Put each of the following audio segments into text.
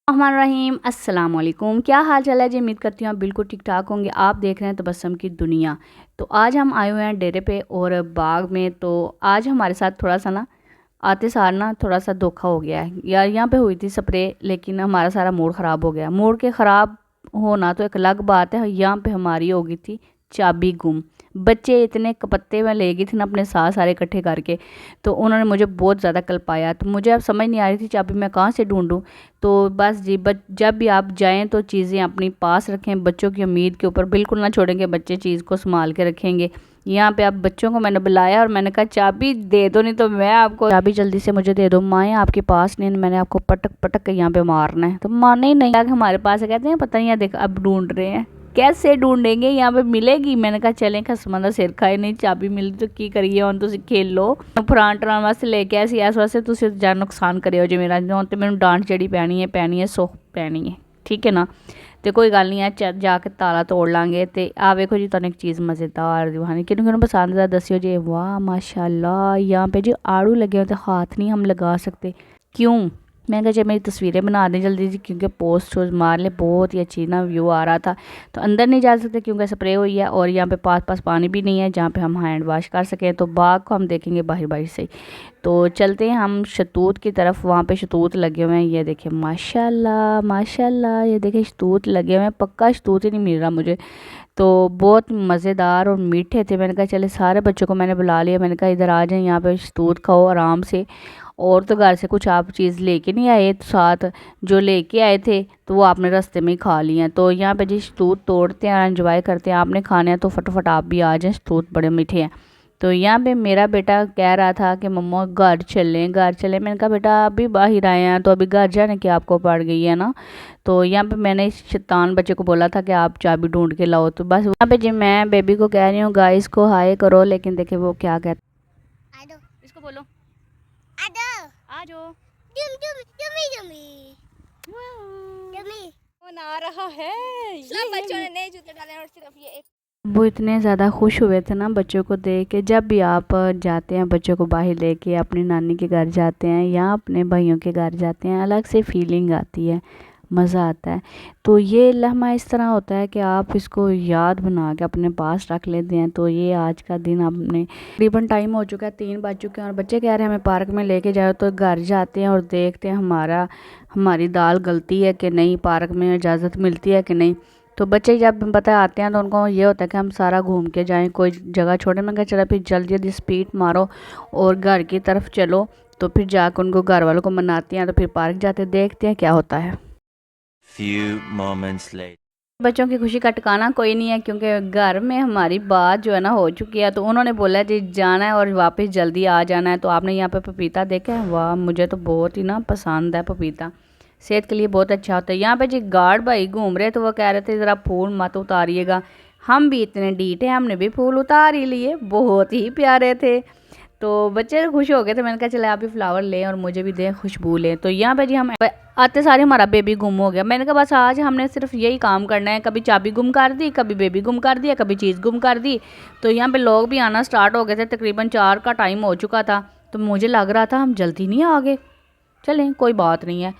रहीम अस्सलाम वालेकुम। क्या हाल चाल है जी? उम्मीद करती हूँ आप बिल्कुल ठीक ठाक होंगे। आप देख रहे हैं तबस्सुम की दुनिया। तो आज हम आए हुए हैं डेरे पे और बाग में। तो आज हमारे साथ थोड़ा सा ना आते सार ना थोड़ा सा धोखा हो गया है यार। यहाँ पे हुई थी स्प्रे, लेकिन हमारा सारा मूड ख़राब हो गया। मूड के ख़राब होना तो एक अलग बात है, यहाँ पे हमारी हो गई थी चाबी गुम। बच्चे इतने कपत्ते में ले गई थी ना अपने साथ सारे इकट्ठे करके, तो उन्होंने मुझे बहुत ज़्यादा कल्पाया। तो मुझे अब समझ नहीं आ रही थी चाबी मैं कहाँ से ढूंढूं। तो बस जी जब भी आप जाएं तो चीज़ें अपनी पास रखें, बच्चों की उम्मीद के ऊपर बिल्कुल ना छोड़ेंगे, बच्चे चीज़ को संभाल के रखेंगे। यहाँ पे आप बच्चों को मैंने बुलाया और मैंने कहा चाबी दे दो, नहीं तो मैं आपको चाबी जल्दी से मुझे दे दो। माएँ आपके पास नहीं, मैंने आपको पटक पटक के यहाँ पे मारना है। तो माने ही नहीं, हमारे पास है, कहते हैं पता नहीं, देख अब ढूंढ रहे हैं। कैसे ढूंढेंगे, यहाँ पे मिलेगी? मैंने कहा चलें खसमा का सिर खाए, नहीं चाबी मिली तो की करिए हम तुम खेल लो फरान टरान वास्ते लेके ऐसी ऐस वास्ते तुम ज़्यादा नुकसान करो जो मेरा तो मैंने डांट जड़ी पैनी है सुख पैनी है, ठीक है ना। तो कोई गल नहीं है, जाके ताला तोड़ लांगे। तो आ वेखो जी, तुम एक चीज़ मज़ेदार दिखानी, किन्नू पसंद है दस्यो जी। वाह माशाल्लाह, यहाँ पे जी आड़ू लगे होते, हाथ नहीं हम लगा सकते, क्यों? मैं कहा मेरी तस्वीरें बना दें जल्दी जी, क्योंकि पोस्ट शोज मार ले, बहुत ही अच्छी ना व्यू आ रहा था। तो अंदर नहीं जा सकते क्योंकि स्प्रे हुई है, और यहाँ पे पास पानी भी नहीं है जहाँ पे हम हैंड वॉश कर सकें। तो बाग को हम देखेंगे बाहर बाहर से। तो चलते हैं हम शतूत की तरफ। वहाँ पे शतूत लगे हुए हैं, ये देखें माशाल्लाह माशाल्लाह, ये देखें शतूत लगे हुए हैं। पक्का शतूत ही नहीं मिल रहा मुझे, तो बहुत मज़ेदार और मीठे थे। मैंने कहा चले सारे बच्चों को मैंने बुला लिया, मैंने कहा इधर आ जाएं, यहाँ पे शतूत खाओ आराम से। और तो घर से कुछ आप चीज़ लेके नहीं आए, तो साथ जो लेके आए थे तो वो आपने रास्ते में ही खा लिए। तो यहाँ पे जी शतूत तोड़ते हैं और एंजॉय करते हैं। आपने खाने हैं तो फटाफट आप भी आ जाएं, शतूत बड़े मीठे हैं। तो यहाँ पे मेरा बेटा कह रहा था कि मम्मा घर चलें घर चलें। मैंने कहा बेटा अभी बाहर आए हैं तो अभी घर जाने की आपको पड़ गई है ना। तो यहाँ पे मैंने इस शैतान बच्चे को बोला था कि आप चाबी ढूंढ के लाओ। तो बस यहाँ पे जी मैं बेबी को कह रही हूँ गाइस को हाय करो, लेकिन देखे वो क्या कहता है। इसको बोलो आ जाओ। कौन आ रहा है? सब बच्चों ने नए जूते डाले और सिर्फ ये एक। वो इतने ज़्यादा खुश हुए थे ना बच्चों को देख के। जब भी आप जाते हैं बच्चों को बाहर लेके अपनी नानी के घर जाते हैं या अपने भाइयों के घर जाते हैं, अलग से फीलिंग आती है, मज़ा आता है। तो ये लम्हा इस तरह होता है कि आप इसको याद बना के अपने पास रख लेते हैं। तो ये आज का दिन आपने तकरीबन टाइम हो चुका है, 3 बज चुके हैं और बच्चे कह रहे हैं हमें पार्क में लेके जाओ। तो घर जाते हैं और देखते हैं हमारी दाल गलती है कि नहीं, पार्क में इजाज़त मिलती है कि नहीं। तो बच्चे जब पता आते हैं तो उनको ये होता है कि हम सारा घूम के जाएं, कोई जगह छोड़े। मैं कहा चला फिर जल्दी जल्दी स्पीड मारो और घर की तरफ चलो। तो फिर जाकर उनको घर वालों को मनाते हैं। तो फिर पार्क जाते देखते हैं क्या होता है। Few moments later. बच्चों की खुशी का ठिकाना कोई नहीं है, क्योंकि घर में हमारी बात जो है ना हो चुकी है। तो उन्होंने बोला जी जाना है और वापस जल्दी आ जाना है। तो आपने यहाँ पे पपीता देखा है, वाह मुझे तो बहुत ही ना पसंद है पपीता, सेहत के लिए बहुत अच्छा होता है। यहाँ पे जी गार्ड भाई घूम रहे, तो वो कह रहे थे ज़रा फूल मत उतारिएगा। हम भी इतने डीट हैं, हमने भी फूल उतार ही लिए, बहुत ही प्यारे थे। तो बच्चे खुश हो गए थे। मैंने कहा चले आप भी फ्लावर लें और मुझे भी दें, खुशबू लें। तो यहाँ पे जी हम आते सारे हमारा बेबी गुम हो गया। मैंने कहा बस आज हमने सिर्फ यही काम करना है, कभी चाबी गुम कर दी, कभी बेबी गुम कर दिया, कभी चीज़ गुम कर दी। तो यहाँ पे लोग भी आना स्टार्ट हो गए थे, तकरीबन 4 का टाइम हो चुका था। तो मुझे लग रहा था हम जल्दी नहीं आ गए। चलें कोई बात नहीं है,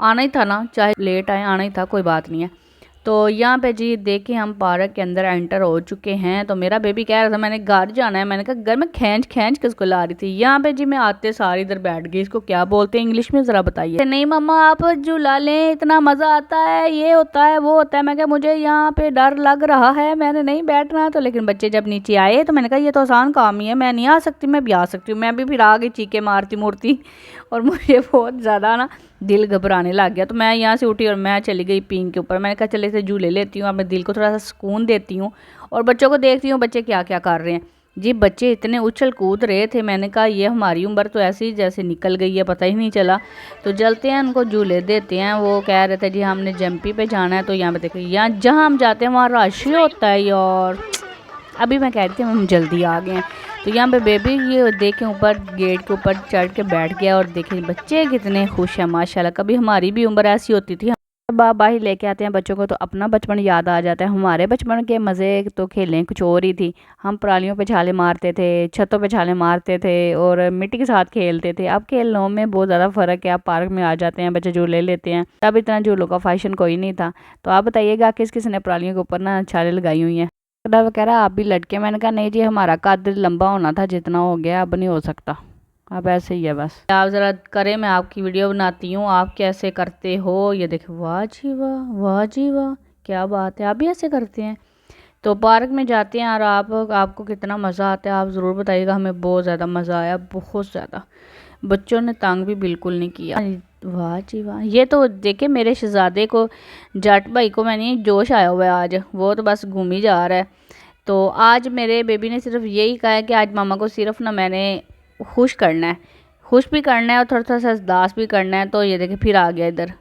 आना ही था ना, चाहे लेट आए आना ही था, कोई बात नहीं है। तो यहाँ पे जी देखें हम पार्क के अंदर एंटर हो चुके हैं। तो मेरा बेबी कह रहा था मैंने घर जाना है। मैंने कहा घर में खींच खींच किसको ला रही थी। यहाँ पे जी मैं आते सारी इधर बैठ गई। इसको क्या बोलते हैं इंग्लिश में ज़रा बताइए। नहीं मम्मा आप झूला लें, इतना मज़ा आता है, ये होता है वो होता है। मैं कहा मुझे यहाँ पे डर लग रहा है, मैंने नहीं बैठना। तो लेकिन बच्चे जब नीचे आए तो मैंने कहा ये तो आसान काम ही है, मैं नहीं आ सकती, मैं भी आ सकती हूँ। मैं भी फिर आ गई चीखे मारती मूर्ति, और मुझे बहुत ज़्यादा ना दिल घबराने लग गया। तो मैं यहाँ से उठी और मैं चली गई पीन के ऊपर। मैंने कहा चले से झूले लेती हूँ, अपने दिल को थोड़ा सा सुकून देती हूँ और बच्चों को देखती हूँ बच्चे क्या क्या कर रहे हैं। जी बच्चे इतने उछल कूद रहे थे, मैंने कहा ये हमारी उम्र तो ऐसे ही जैसे निकल गई है, पता ही नहीं चला। तो चलते हैं उनको झूले देते हैं। वो कह रहे थे जी हमने जंपी पे जाना है। तो यहाँ पे देखिए, यहाँ जहाँ हम जाते हैं वहाँ रश ही होता है यार। अभी मैं कह रही थी हम जल्दी आ गए हैं। तो यहाँ पे बेबी ये देखें ऊपर गेट के ऊपर चढ़ के बैठ गया और देखें बच्चे कितने खुश हैं माशाल्लाह। कभी हमारी भी उम्र ऐसी होती थी, बाहर लेके आते हैं बच्चों को तो अपना बचपन याद आ जाता है। हमारे बचपन के मज़े तो खेलें कुछ और ही थी। हम परालियों पे छाले मारते थे, छतों पे छाले मारते थे और मिट्टी के साथ खेलते थे। अब खेलों में बहुत ज़्यादा फ़र्क है। आप पार्क में आ जाते हैं, बच्चे झूले लेते हैं। तब इतना झूलों का फैशन कोई नहीं था। तो आप बताइएगा किस किस ने परालियों के ऊपर ना छाले लगाई हुई हैं। वगैरह आप भी लटके। मैंने कहा नहीं जी, हमारा कद लंबा होना था, जितना हो गया अब नहीं हो सकता, अब ऐसे ही है बस। आप ज़रा करें, मैं आपकी वीडियो बनाती हूँ, आप कैसे करते हो ये देखो। वाह जी वाह, वाह जी वाह, क्या बात है, आप भी ऐसे करते हैं। तो पार्क में जाते हैं और आपको कितना मज़ा आता है आप ज़रूर बताइएगा। हमें बहुत ज़्यादा मज़ा आया, बहुत ज़्यादा। बच्चों ने तंग भी बिल्कुल नहीं किया। वाह जी वाह, ये तो देखे मेरे शहजादे को, जाट भाई को मैंने जोश आया हुआ है आज, वो तो बस घूम ही जा रहा है। तो आज मेरे बेबी ने सिर्फ यही कहा है कि आज मामा को सिर्फ ना मैंने खुश करना है, खुश भी करना है और थोड़ा सा उदास भी करना है। तो ये देखे फिर आ गया इधर।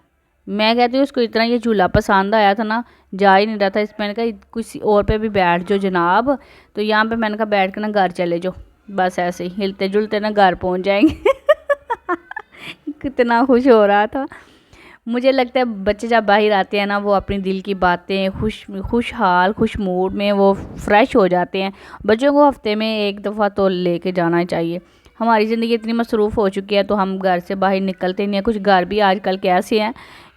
मैं कहती हूँ उसको इतना ये झूला पसंद आया था ना, जा ही नहीं रहा था। इस मैंने कहा किसी और पे भी बैठ जाओ जनाब। तो यहाँ पे मैंने कहा बैठ के ना घर चले जाओ, बस ऐसे ही हिलते जुलते ना घर पहुँच जाएंगे। कितना खुश हो रहा था। मुझे लगता है बच्चे जब बाहर आते हैं ना, वो अपनी दिल की बातें खुशहाल खुश मूड में वो फ्रेश हो जाते हैं। बच्चों को हफ्ते में एक दफ़ा तो लेके जाना चाहिए। हमारी ज़िंदगी इतनी मसरूफ़ हो चुकी है तो हम घर से बाहर निकलते नहीं हैं। कुछ घर भी आजकल कैसे हैं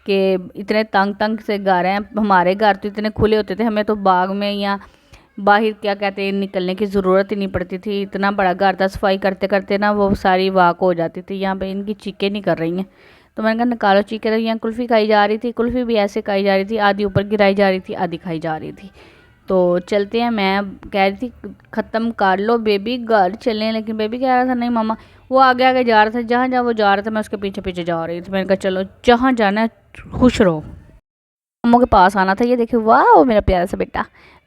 कि इतने तंग तंग से घर हैं। हमारे घर तो इतने खुले होते थे, हमें तो बाग में या बाहर क्या कहते हैं निकलने की ज़रूरत ही नहीं पड़ती थी। इतना बड़ा घर था, सफाई करते करते ना वो सारी वाक हो जाती थी। यहाँ पे इनकी चीखें नहीं कर रही हैं, तो मैंने कहा निकालो चीखें। तो यहाँ कुल्फ़ी खाई जा रही थी, कुल्फ़ी भी ऐसे खाई जा रही थी, आधी ऊपर गिराई जा रही थी, आधी खाई जा रही थी। तो चलते हैं, मैं कह रही थी ख़त्म कर लो बेबी घर चलें, लेकिन बेबी कह रहा था नहीं मामा। वो आगे आगे जा रहा था, जहाँ जहाँ वो जा रहा था मैं उसके पीछे पीछे जा रही थी। मैंने कहा चलो जहाँ जाना है खुश रहो। मम्मों के पास आना था। ये देखिए वाह, वो मेरा प्यारा सा बेटा।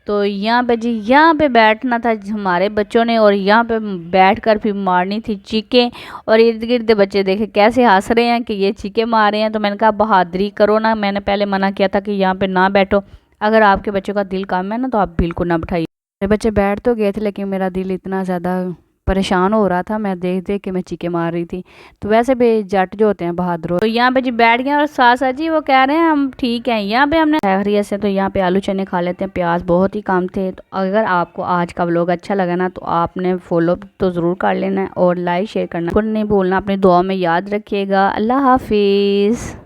तो यहाँ पे जी, यहाँ पे बैठना था हमारे बच्चों ने और यहाँ पे बैठकर फिर मारनी थी चीखें। और इर्द गिर्द बच्चे देखे कैसे हंस रहे हैं कि ये चीखें मार रहे हैं। तो मैंने कहा बहादुरी करो ना, मैंने पहले मना किया था कि यहाँ पे ना बैठो। अगर आपके बच्चों का दिल कम है ना तो आप बिल्कुल ना बैठाइए। मेरे बच्चे बैठ तो गए थे लेकिन मेरा दिल इतना ज़्यादा परेशान हो रहा था, मैं देख देख के मैं चीखें मार रही थी। तो वैसे भी जट जो होते हैं बहादुर, तो यहाँ पे जी बैठ गए और साथ साथ जी वो कह रहे हैं हम ठीक हैं। यहाँ पे हमने खैरियत से तो यहाँ पे आलू चने खा लेते हैं, प्याज बहुत ही कम थे। तो अगर आपको आज का व्लॉग अच्छा लगा ना तो आपने फॉलो तो ज़रूर कर लेना है और लाइक शेयर करना नहीं भूलना। अपनी दुआ में याद रखिएगा। अल्लाह हाफिज़।